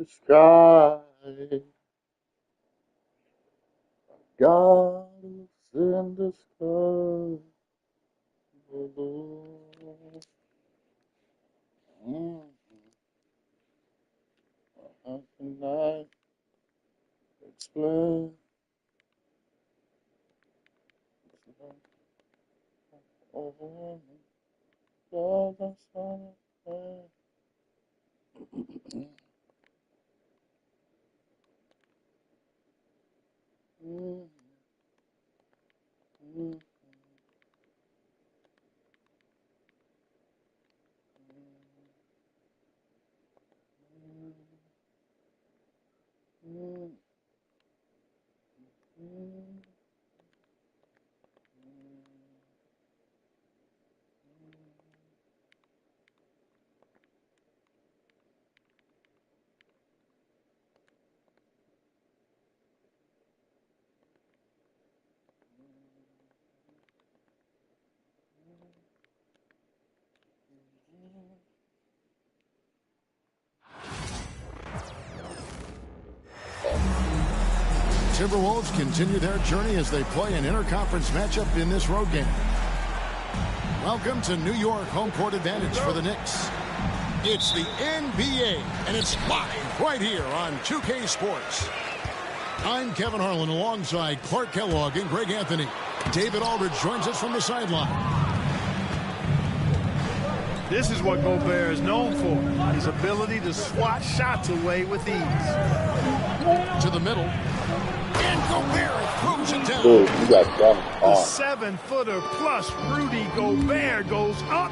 the sky. God is in the sky. How can I explain? Oh, God, that's all I Timberwolves continue their journey as they play an interconference matchup in this road game. Welcome to New York, home court advantage for the Knicks. It's the NBA, and it's live right here on 2K Sports. I'm Kevin Harlan alongside Clark Kellogg and Greg Anthony. David Aldridge joins us from the sideline. This is what Gobert is known for, his ability to swat shots away with ease. To the middle. And Gobert throws it down. Dude, you got dumb The on. 7-footer plus Rudy Gobert goes up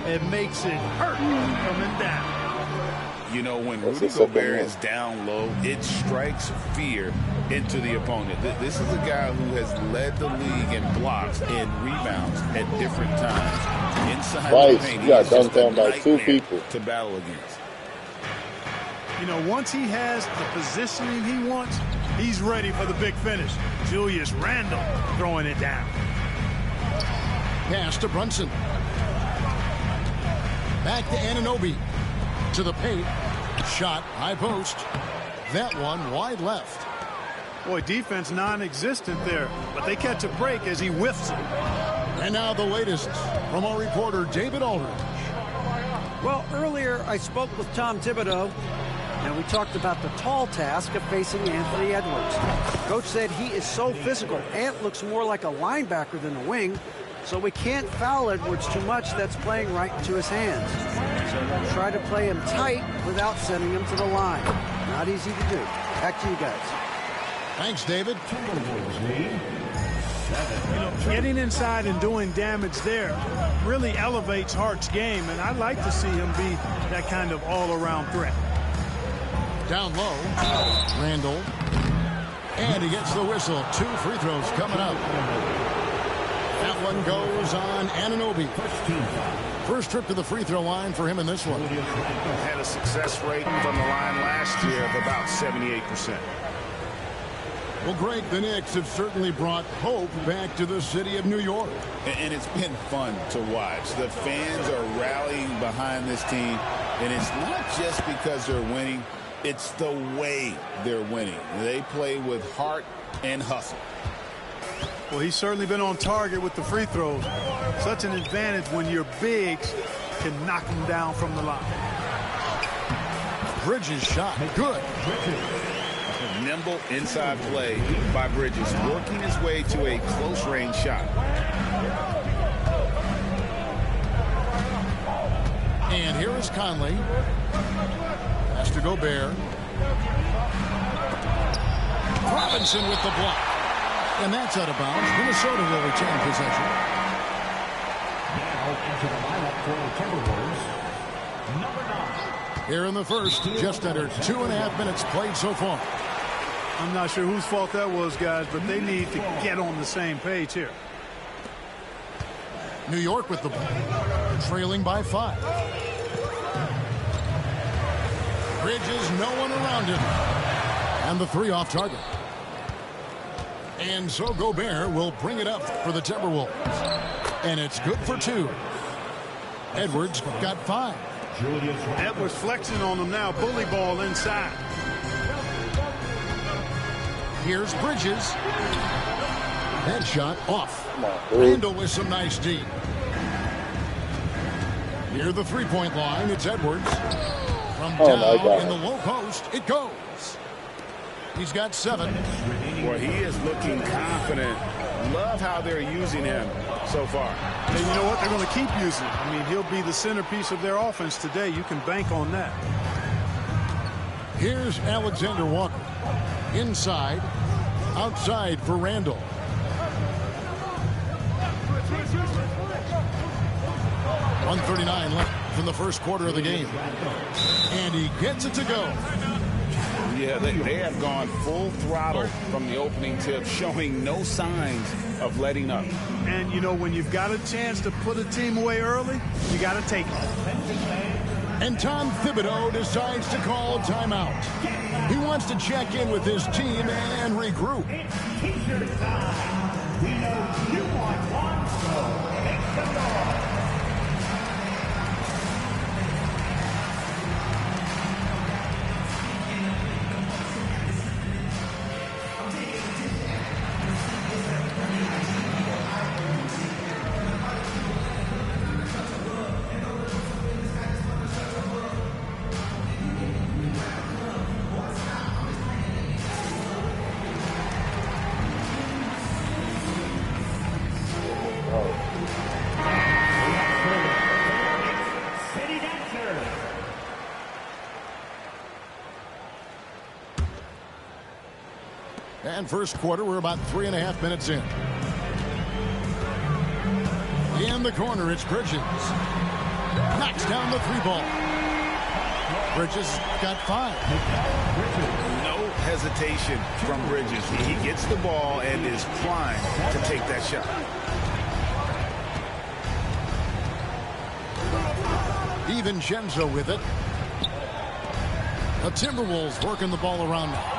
and makes it hurt coming down. You know, when Rudy Gobert is down low, it strikes fear into the opponent. This is a guy who has led the league in blocks and rebounds at different times. Inside the paint, you got he's just dunked a on by two nightmare people to battle against. You know, once he has the positioning he wants, he's ready for the big finish. Julius Randle throwing it down. Pass to Brunson. Back to Anunoby. To the paint. Shot, high post. That one wide left. Boy, defense non-existent there, but they catch a break as he whiffs it. And now the latest from our reporter, David Aldridge. Well, earlier I spoke with Tom Thibodeau, and we talked about the tall task of facing Anthony Edwards. Coach said he is so physical. Ant looks more like a linebacker than a wing, so we can't foul Edwards too much. That's playing right into his hands. So we'll try to play him tight without sending him to the line. Not easy to do. Back to you guys. Thanks, David. You know, getting inside and doing damage there really elevates Hart's game, and I'd like to see him be that kind of all-around threat. Down low. Randall. And he gets the whistle. 2 free throws coming up. That one goes on Anunoby. First trip to the free throw line for him in this one. Had a success rate from the line last year of about 78%. Well, Greg, the Knicks have certainly brought hope back to the city of New York. And it's been fun to watch. The fans are rallying behind this team, and it's not just because they're winning. It's the way they're winning. They play with heart and hustle. Well, he's certainly been on target with the free throws. Such an advantage when your bigs can knock them down from the line. Bridges shot. Good. Nimble inside play by Bridges, working his way to a close-range shot. And here is Conley. Has to Gobert. Robinson with the block. And that's out of bounds. Minnesota will retain possession. Now into the lineup for the Timberwolves, number 9. Here in the first, just under 2.5 minutes played so far. I'm not sure whose fault that was, guys, but they need to get on the same page here. New York with the ball, trailing by 5. Bridges, no one around him. And the 3 off target. And so Gobert will bring it up for the Timberwolves. And it's good for 2. Edwards got 5. Edwards flexing on him now. Bully ball inside. Here's Bridges. That shot off. Come on, dude. Randall with some nice D. Near the three-point line, it's Edwards. From Oh, my down God. in the low post, it goes. He's got 7. Boy, he is looking confident. Love how they're using him so far. And you know what? They're going to keep using him. I mean, he'll be the centerpiece of their offense today. You can bank on that. Here's Alexander Walker. Inside, outside for Randall. .139 left from the first quarter of the game. And he gets it to go. Yeah, they have gone full throttle from the opening tip, showing no signs of letting up. And, you know, when you've got a chance to put a team away early, you got to take it. And Tom Thibodeau decides to call a timeout. He wants to check in with his team and regroup. And first quarter, we're about 3.5 minutes in. In the corner, it's Bridges. Knocks down the 3-ball. Bridges got 5. No hesitation from Bridges. He gets the ball and is primed to take that shot. DiVincenzo with it. The Timberwolves working the ball around now.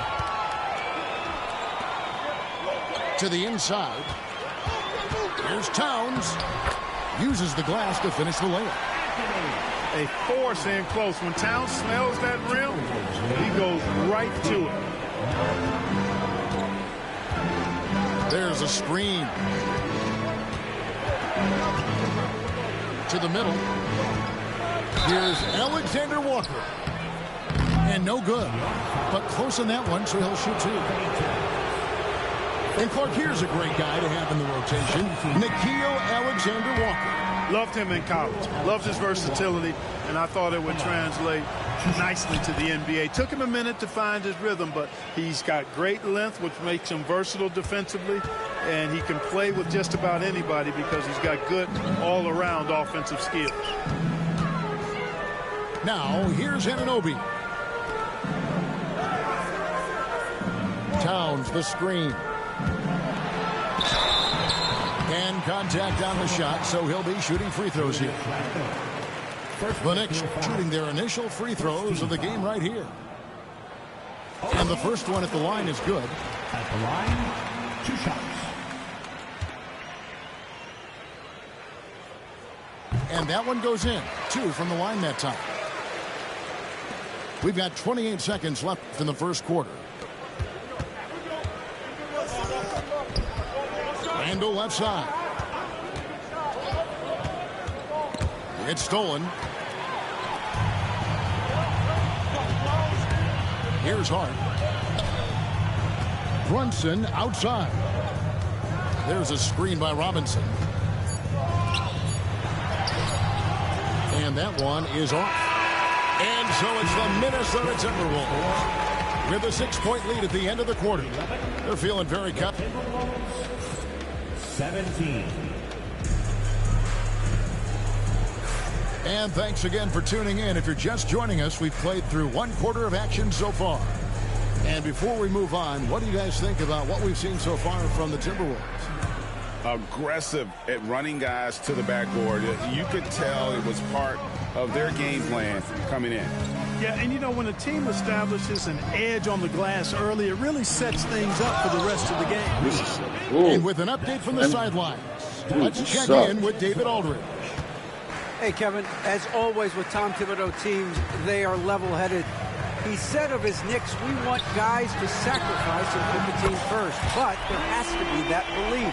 To the inside. Here's Towns. Uses the glass to finish the layup. A force in close. When Towns smells that rim, he goes right to it. There's a screen. To the middle. Here's Alexander Walker. And no good. But close on that one, so he'll shoot 2. And Clark, here's a great guy to have in the rotation. Nickeil Alexander Walker. Loved him in college. Loved his versatility, and I thought it would translate nicely to the NBA. Took him a minute to find his rhythm, but he's got great length, which makes him versatile defensively, and he can play with just about anybody because he's got good all-around offensive skills. Now, here's Anunoby. Towns, the screen. And contact on the shot, so he'll be shooting free throws here. The Knicks shooting their initial free throws of the game right here. And the first one at the line is good. At the line, 2 shots. And that one goes in. 2 from the line that time. We've got 28 seconds left in the first quarter. Randall left side. It's stolen. Here's Hart. Brunson outside. There's a screen by Robinson. And that one is off. And so it's the Minnesota Timberwolves with a 6-point lead at the end of the quarter. They're feeling very confident. 17. And thanks again for tuning in. If you're just joining us, we've played through 1 quarter of action so far. And before we move on, what do you guys think about what we've seen so far from the Timberwolves? Aggressive at running guys to the backboard. You could tell it was part of their game plan coming in. Yeah, and you know, when a team establishes an edge on the glass early, it really sets things up for the rest of the game. And with an update from the sidelines, let's check in with David Aldridge. Hey, Kevin, as always with Tom Thibodeau teams, they are level-headed. He said of his Knicks, we want guys to sacrifice and put the team first, but there has to be that belief.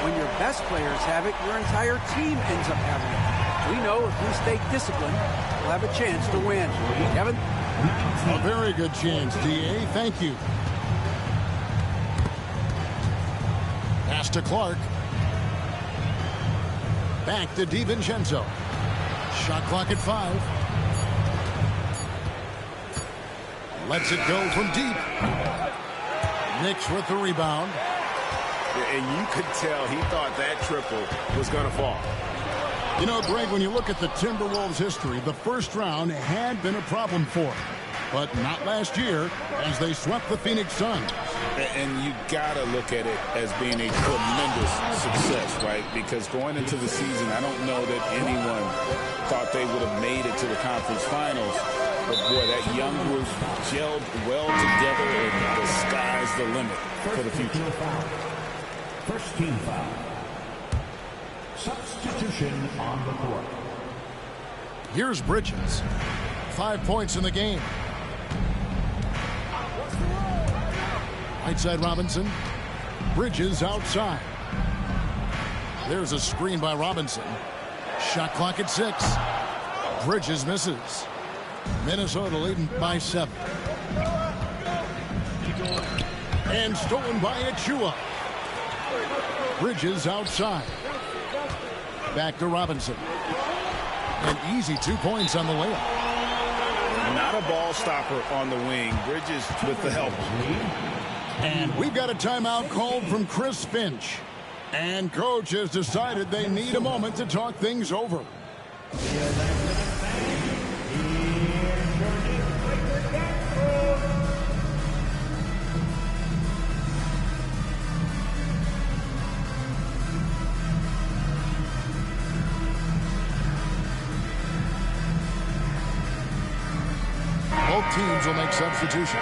When your best players have it, your entire team ends up having it. We know if we stay disciplined, we'll have a chance to win. Kevin? A very good chance, D.A. Thank you. Pass to Clark. Back to DiVincenzo. Shot clock at 5. Lets it go from deep. Knicks with the rebound. And you could tell he thought that triple was going to fall. You know, Greg, when you look at the Timberwolves' history, the first round had been a problem for them. But not last year, as they swept the Phoenix Suns. And you got to look at it as being a tremendous success, right? Because going into the season, I don't know that anyone thought they would have made it to the conference finals. But, boy, that young group gelled well together, and the sky's the limit for the future. First team foul. Substitution on the court. Here's Bridges. 5 points in the game. Right side Robinson. Bridges outside. There's a screen by Robinson. Shot clock at 6. Bridges misses. Minnesota leading by 7. And stolen by Achua. Bridges outside. Back to Robinson. An easy 2 points on the layup. Not a ball stopper on the wing. Bridges with the help. And we've got a timeout called from Chris Finch. And coach has decided they need a moment to talk things over. Both teams will make substitutions.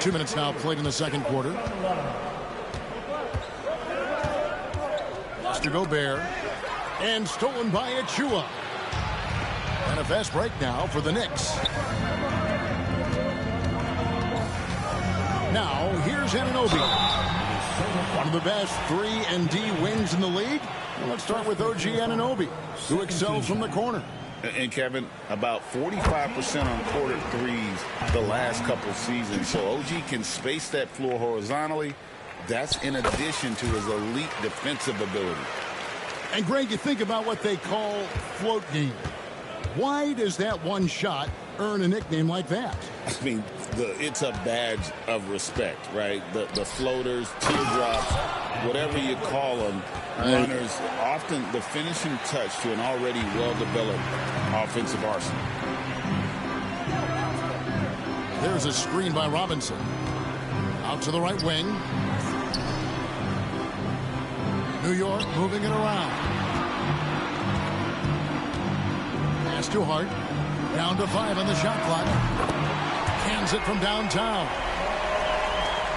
2 minutes now played in the second quarter. Mr. Gobert. And stolen by Achua. And a fast break now for the Knicks. Now, here's Anunoby. One of the best 3-and-D wings in the league. Well, let's start with OG Anunoby, who excels from the corner. And, Kevin, about 45% on quarter threes the last couple seasons. So OG can space that floor horizontally. That's in addition to his elite defensive ability. And, Greg, you think about what they call float game. Why does that one shot earn a nickname like that? I mean, it's a badge of respect, right? The floaters, teardrops, whatever you call them, runners, often the finishing touch to an already well-developed offensive arsenal. There's a screen by Robinson. Out to the right wing. New York moving it around. Pass to Hart. Down to 5 on the shot clock. Hands it from downtown.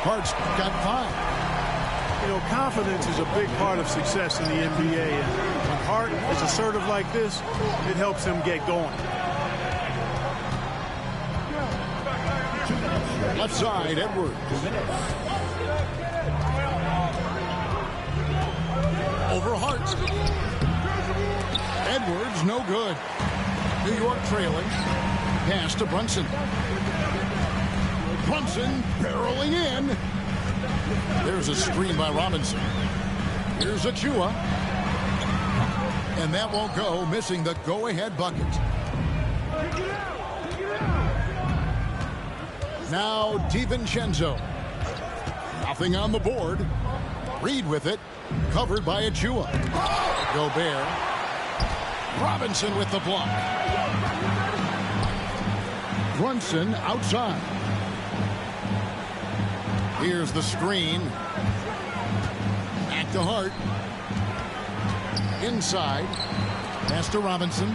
Hart's got 5. You know, confidence is a big part of success in the NBA. And when Hart is assertive like this, it helps him get going. Left side, Edwards. Over Hart. Edwards, no good. New York trailing. Pass to Brunson. Brunson barreling in. There's a screen by Robinson. Here's Achua. And that won't go, missing the go-ahead bucket. Now DiVincenzo. Nothing on the board. Reed with it. Covered by Achua. Gobert. Robinson with the block. Brunson outside. Here's the screen. Back to Hart. Inside. Pass to Robinson.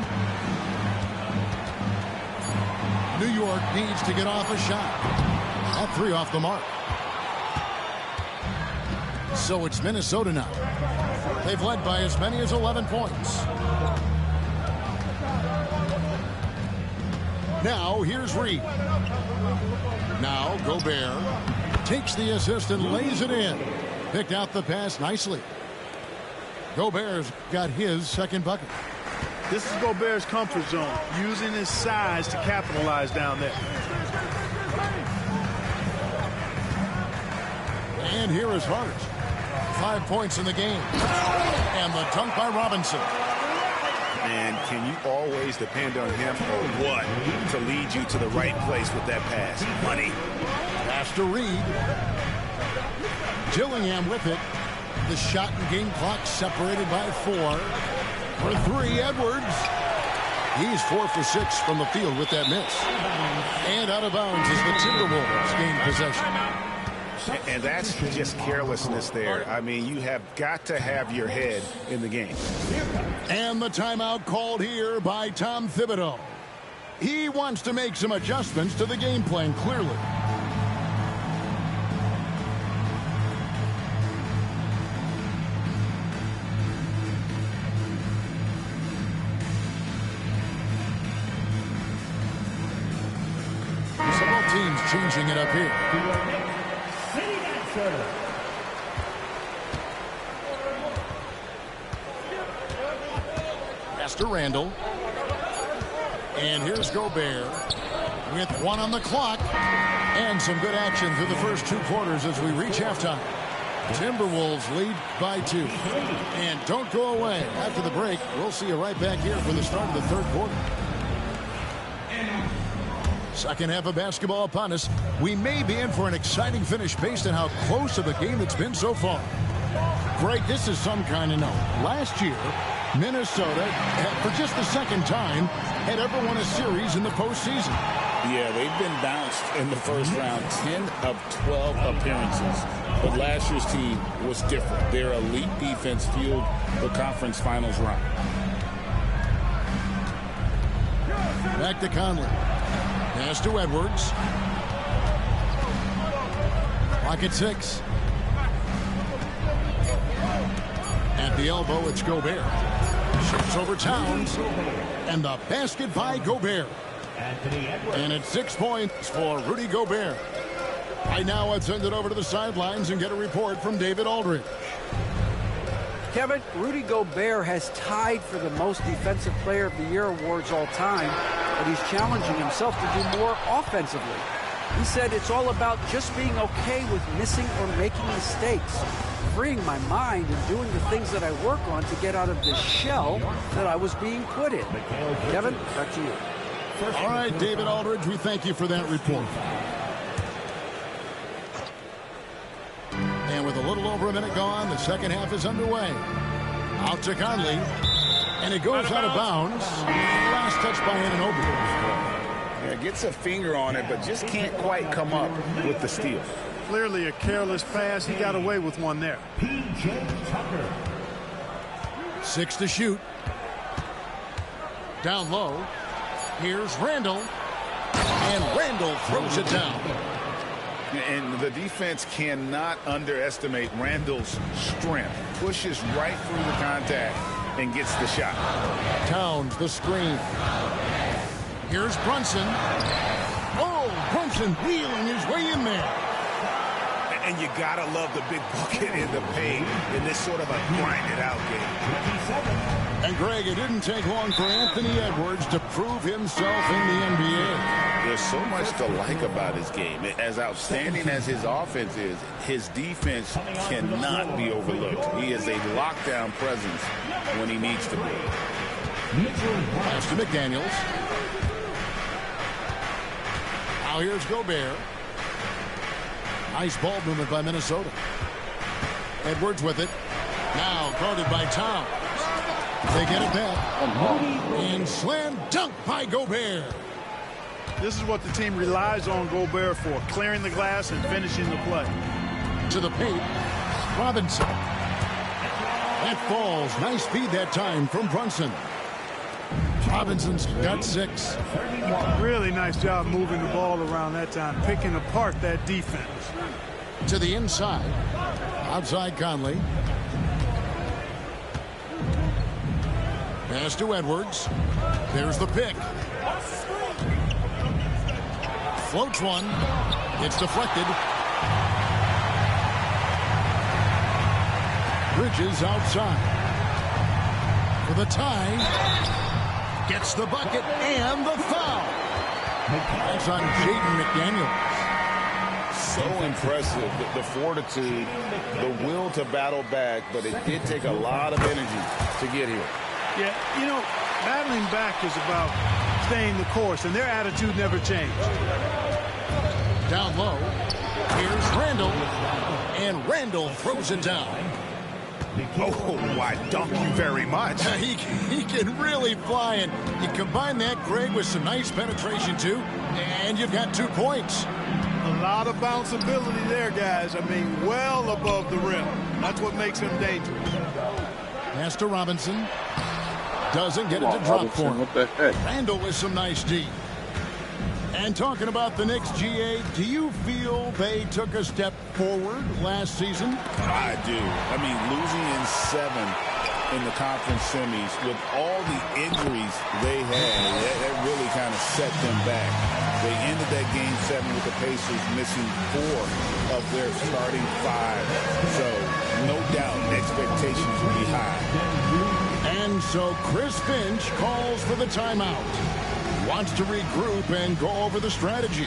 New York needs to get off a shot. That 3 off the mark. So it's Minnesota now. They've led by as many as 11 points. Now, here's Reed. Now, Gobert takes the assist and lays it in. Picked out the pass nicely. Gobert's got his second bucket. This is Gobert's comfort zone, using his size to capitalize down there. And here is Hart. 5 points in the game. And the dunk by Robinson. And can you always depend on him or what to lead you to the right place with that pass? Money. Pass to Reed. Gillingham with it. The shot and game clock separated by 4. For 3, Edwards. He's 4 for 6 from the field with that miss. And out of bounds as the Timberwolves gain possession. And that's just carelessness there. I mean, you have got to have your head in the game. And the timeout called here by Tom Thibodeau. He wants to make some adjustments to the game plan, clearly. Several teams changing it up here. Pass to Randall. And here's Gobert with 1 on the clock. And some good action through the first 2 quarters as we reach halftime. Timberwolves lead by 2. And don't go away. After the break, we'll see you right back here for the start of the third quarter. Second half of basketball upon us. We may be in for an exciting finish based on how close of a game it's been so far. Greg, this is some kind of note. Last year, Minnesota, for just the second time, had ever won a series in the postseason. Yeah, they've been bounced in the first round, 10 of 12 appearances. But last year's team was different. Their elite defense fueled the conference finals run. Back to Conley. Pass to Edwards. Clock at 6. At the elbow, it's Gobert. Shoots over Towns. And the basket by Gobert. And it's 6 points for Rudy Gobert. Right now, let's send it over to the sidelines and get a report from David Aldridge. Kevin, Rudy Gobert has tied for the most Defensive Player of the Year awards all time, but he's challenging himself to do more offensively. He said it's all about just being okay with missing or making mistakes, freeing my mind and doing the things that I work on to get out of the shell that I was being put in. Kevin, back to you. All right, David Aldridge, we thank you for that report. And with a little over a minute gone, the second half is underway. Out to Conley. And it goes out of bounds. Last touch by Anunoby. Yeah, gets a finger on it, but just can't quite come up with the steal. Clearly a careless pass. He got away with one there. 6 to shoot. Down low. Here's Randall. And Randall throws it down. And the defense cannot underestimate Randall's strength. Pushes right through the contact and gets the shot. Towns, the screen. Here's Brunson. Oh, Brunson wheeling his way in there. And you gotta love the big bucket in the paint in this sort of a grinded-out game. And Greg, it didn't take long for Anthony Edwards to prove himself in the NBA. There's so much to like about his game. As outstanding as his offense is, his defense cannot be overlooked. He is a lockdown presence when he needs to be. Pass to McDaniels. Now here's Gobert. Nice ball movement by Minnesota. Edwards with it. Now guarded by Towns. They get it back. And slam dunk by Gobert. This is what the team relies on Gobert for, clearing the glass and finishing the play. To the paint. Robinson. That falls. Nice feed that time from Brunson. Robinson's got 6. Really nice job moving the ball around that time, picking apart that defense. To the inside. Outside Conley. Pass to Edwards. There's the pick. Floats one. It's deflected. Bridges outside. For the tie. Gets the bucket and the foul. That's on Jaden McDaniels. So impressive, the fortitude, the will to battle back, but it did take a lot of energy to get here. Yeah, you know, battling back is about staying the course, and their attitude never changed. Down low, here's Randall, and Randall throws it down. Oh, why, thank you very much. He can really fly, and you combine that, Greg, with some nice penetration, too, and you've got 2 points. A lot of bounceability there, guys. I mean, well above the rim. That's what makes him dangerous. Pass to Robinson. Doesn't get it to drop for him. What the heck? Randall with some nice D. And talking about the Knicks, GA, do you feel they took a step forward last season? I do. I mean, losing in 7 in the conference semis with all the injuries they had, that really kind of set them back. They ended that game 7 with the Pacers missing 4 of their starting 5. So, no doubt, expectations will be high. And so Chris Finch calls for the timeout. Wants to regroup and go over the strategy.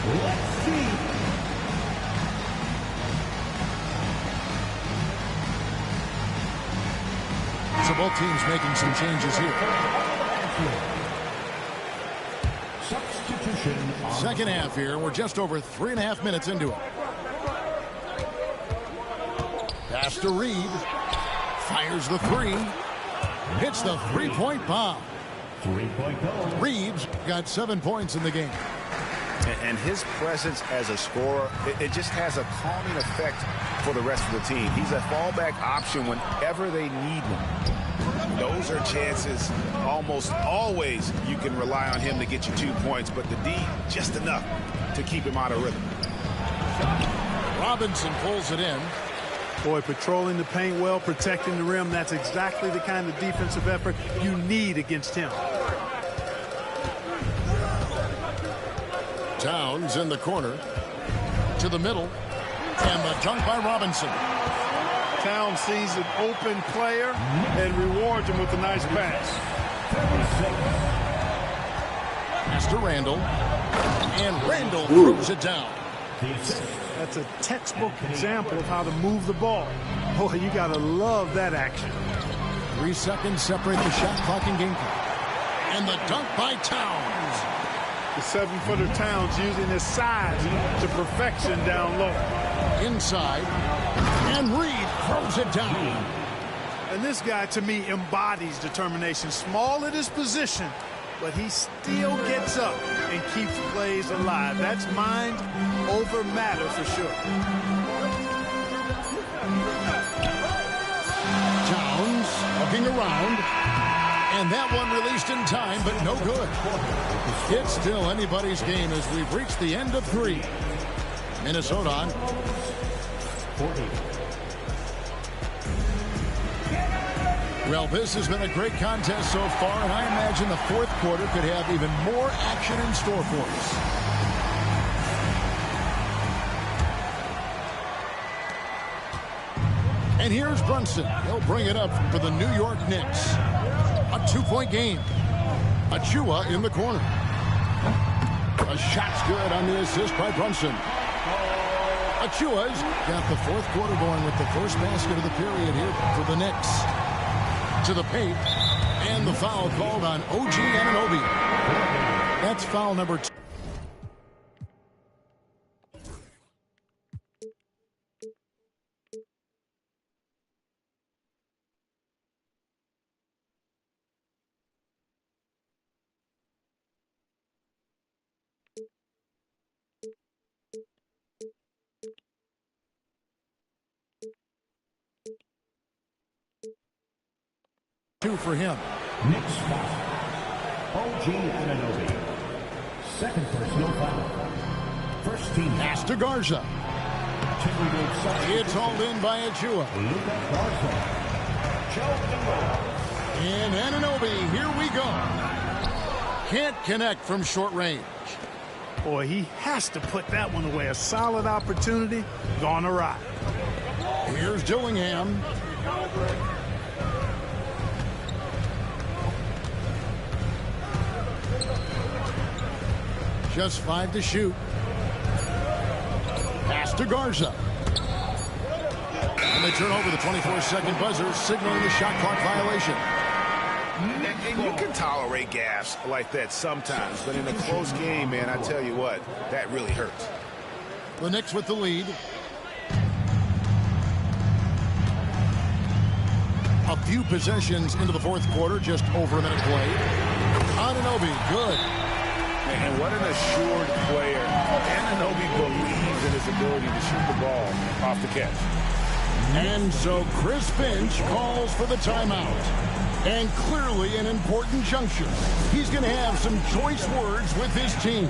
Let's see. So both teams making some changes here. Substitution. Second half here. We're just over 3.5 minutes into it. Pass to Reed. Fires the 3. Hits the 3-point bomb. 3-point goal. Reeves got 7 points in the game. And his presence as a scorer, it just has a calming effect for the rest of the team. He's a fallback option whenever they need him. Those are chances almost always you can rely on him to get you 2 points, but the D, just enough to keep him out of rhythm. Robinson pulls it in. Boy, patrolling the paint well, protecting the rim, that's exactly the kind of defensive effort you need against him. Towns in the corner. To the middle. And the dunk by Robinson. Towns sees an open player and rewards him with a nice pass. Pass to Randall. And Randall throws it down. That's a textbook example of how to move the ball. Boy, you got to love that action. 3 seconds separate the shot clock and game clock. And the dunk by Towns. The 7-footer Towns using his size to perfection down low. Inside. And Reed throws it down. And this guy, to me, embodies determination. Small at his position, but he still gets up and keeps plays alive. That's mind over matter for sure. Towns looking around. And that one released in time, but no good. It's still anybody's game as we've reached the end of 3. Minnesota on. 40. Well, this has been a great contest so far, and I imagine the 4th quarter could have even more action in store for us. And here's Brunson. He'll bring it up for the New York Knicks. A 2-point game. Achua in the corner. A shot's good on the assist by Brunson. Achua's got the 4th quarter going with the first basket of the period here for the Knicks. To the paint, and the foul called on OG Anunoby. That's foul number 2. for him. Knicks foul. OG Anunoby. Second personal foul. First team Pass to Garza. It's hauled in by Achua. And Anunoby, here we go. Can't connect from short range. Boy, he has to put that one away. A solid opportunity, gone awry. Here's Dillingham. Just 5 to shoot. Pass to Garza. And they turn over the 24-second buzzer, signaling a shot clock violation. And you can tolerate gaffes like that sometimes, but in a close game, man, I tell you what, that really hurts. The Knicks with the lead. A few possessions into the fourth quarter, just over a minute played. Anunoby, good. And what an assured player. Anunoby believes in his ability to shoot the ball off the catch. And so Chris Finch calls for the timeout. And clearly an important juncture. He's going to have some choice words with his team.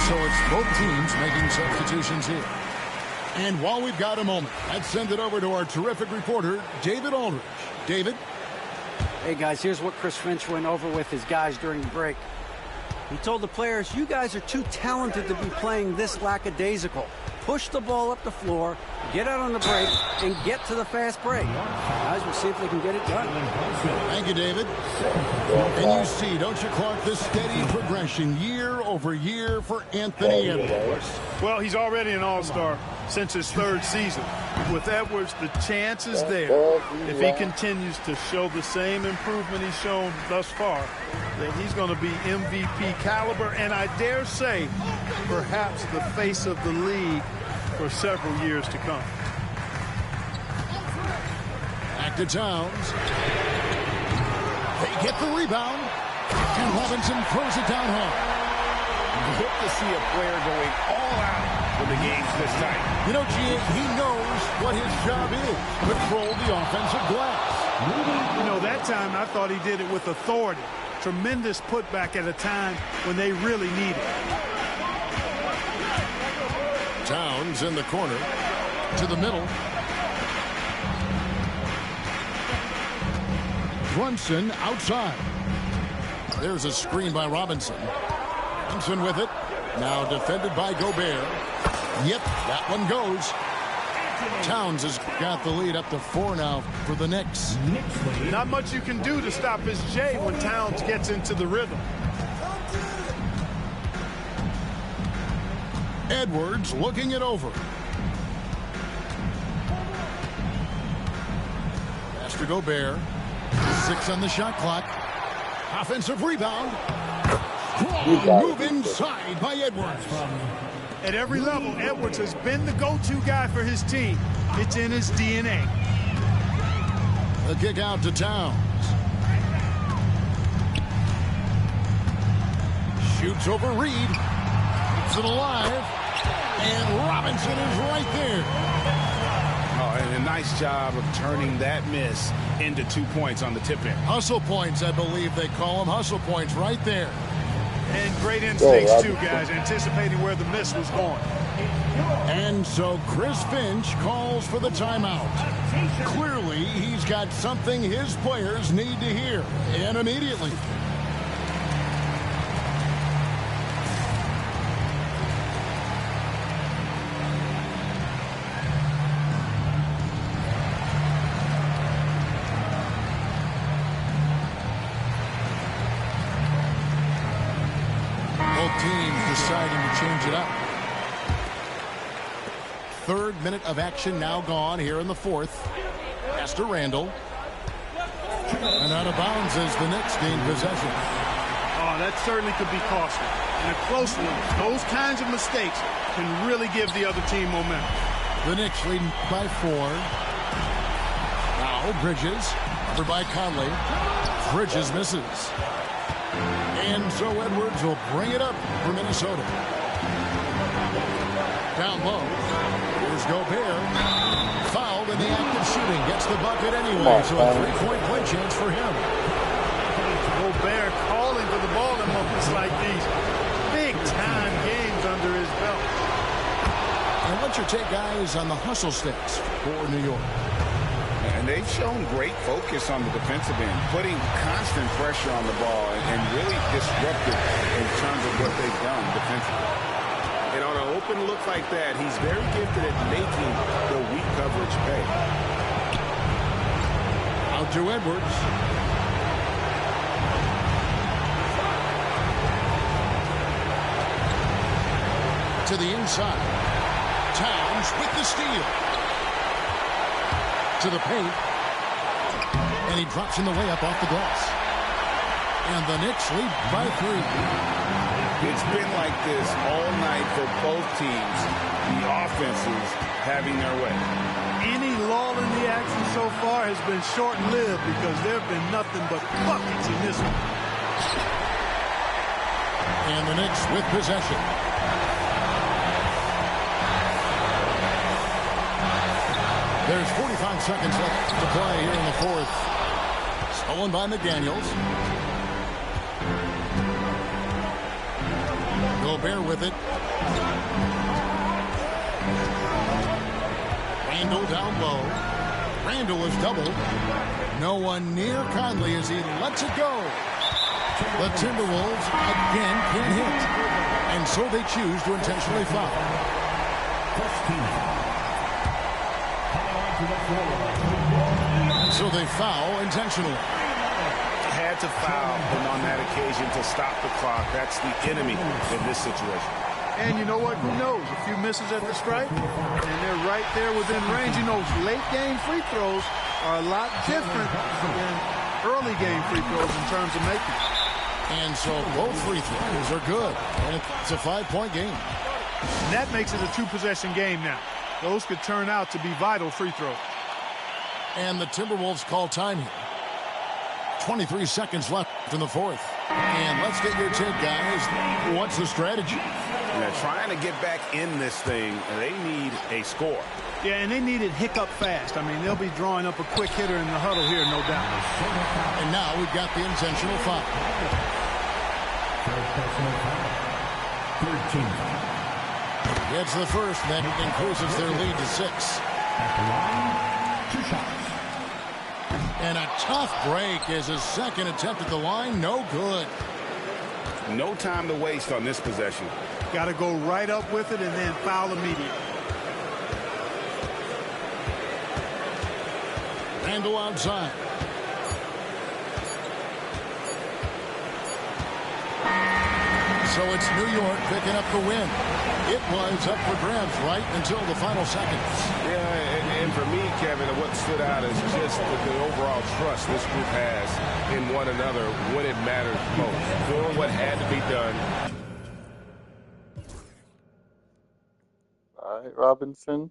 So it's both teams making substitutions here. And while we've got a moment, let's send it over to our terrific reporter, David Aldridge. David? Hey, guys, here's what Chris Finch went over with his guys during the break. He told the players, you guys are too talented to be playing this lackadaisical. Push the ball up the floor, get out on the break, and get to the fast break. Guys, we'll see if they can get it done. Thank you, David. And you see, don't you, Clark, the steady progression year over year for Anthony Edwards. Well, he's already an all-star since his third season. With Edwards, the chance is there, if he continues to show the same improvement he's shown thus far, that he's going to be MVP caliber, and I dare say, perhaps the face of the league for several years to come. Back to Towns. They get the rebound, and Robinson throws it down hard. Good to see a player going all out when the game's this tight. You know, he knows what his job is, control the offensive glass. You know, that time I thought he did it with authority. Tremendous putback at a time when they really need it. Towns in the corner to the middle. Brunson outside. There's a screen by Robinson. Brunson with it. Now defended by Gobert. Yep, that one goes. Towns has got the lead up to 4 now for the Knicks. Not much you can do to stop his J when Towns gets into the rhythm. Edwards looking it over. Pass to Gobert. 6 on the shot clock. Offensive rebound. Move inside by Edwards. At every level, Edwards has been the go-to guy for his team. It's in his DNA. The kick out to Towns. Shoots over Reed. Keeps it alive. And Robinson is right there. Oh, and a nice job of turning that miss into 2 points on the tip-in. Hustle points, I believe they call them. Hustle points right there. And great instincts, too, guys, anticipating where the miss was going. And so Chris Finch calls for the timeout. Clearly, he's got something his players need to hear, and immediately. teams deciding to change it up. Third minute of action now gone here in the fourth. Pass to Randall. And out of bounds as the Knicks gain possession. Oh, that certainly could be costly. In a close one, those kinds of mistakes can really give the other team momentum. The Knicks leading by 4. Now Bridges, covered by Conley. Bridges misses. And so Edwards will bring it up for Minnesota. Down low. Here's Gobert. Fouled in the act of shooting. Gets the bucket anyway, so a three-point play chance for him. Gobert calling for the ball in moments like these. Big-time games under his belt. And what's your take, guys, on the hustle sticks for New York? And they've shown great focus on the defensive end, putting constant pressure on the ball and really disruptive in terms of what they've done defensively. And on an open look like that, he's very gifted at making the weak coverage pay. Out to Edwards. To the inside. Towns with the steal. To the paint. And he drops in the way up off the glass. And the Knicks lead by 3. It's been like this all night for both teams. The offenses having their way. Any lull in the action so far has been short-lived because there have been nothing but buckets in this one. And the Knicks with possession. There's 45 seconds left to play here in the fourth. Stolen by McDaniels. Gobert with it. Randall down low. Randall is doubled. No one near Conley as he lets it go. The Timberwolves again can't hit. And so they choose to intentionally foul. So they foul intentionally. Had to foul him on that occasion to stop the clock. That's the enemy in this situation. And you know what? Who knows? A few misses at the stripe, and they're right there within range. You know, late-game free throws are a lot different than early-game free throws in terms of making. And so both free throws are good. And it's a 5-point game. And that makes it a 2-possession game now. Those could turn out to be vital free throws. And the Timberwolves call time here. 23 seconds left in the fourth. And let's get your take, guys. What's the strategy? They're trying to get back in this thing, and they need a score. Yeah, and they need it hiccup fast. I mean, they'll be drawing up a quick hitter in the huddle here, no doubt. And now we've got the intentional foul. Gets the first, then increases their lead to 6. And a tough break is his second attempt at the line. No good. No time to waste on this possession. Got to go right up with it and then foul immediately. Randall outside. So it's New York picking up the win. It was up for grabs right until the final seconds. Yeah, and for me, Kevin, what stood out is just the overall trust this group has in one another when it matters most. Doing what had to be done. All right, Robinson.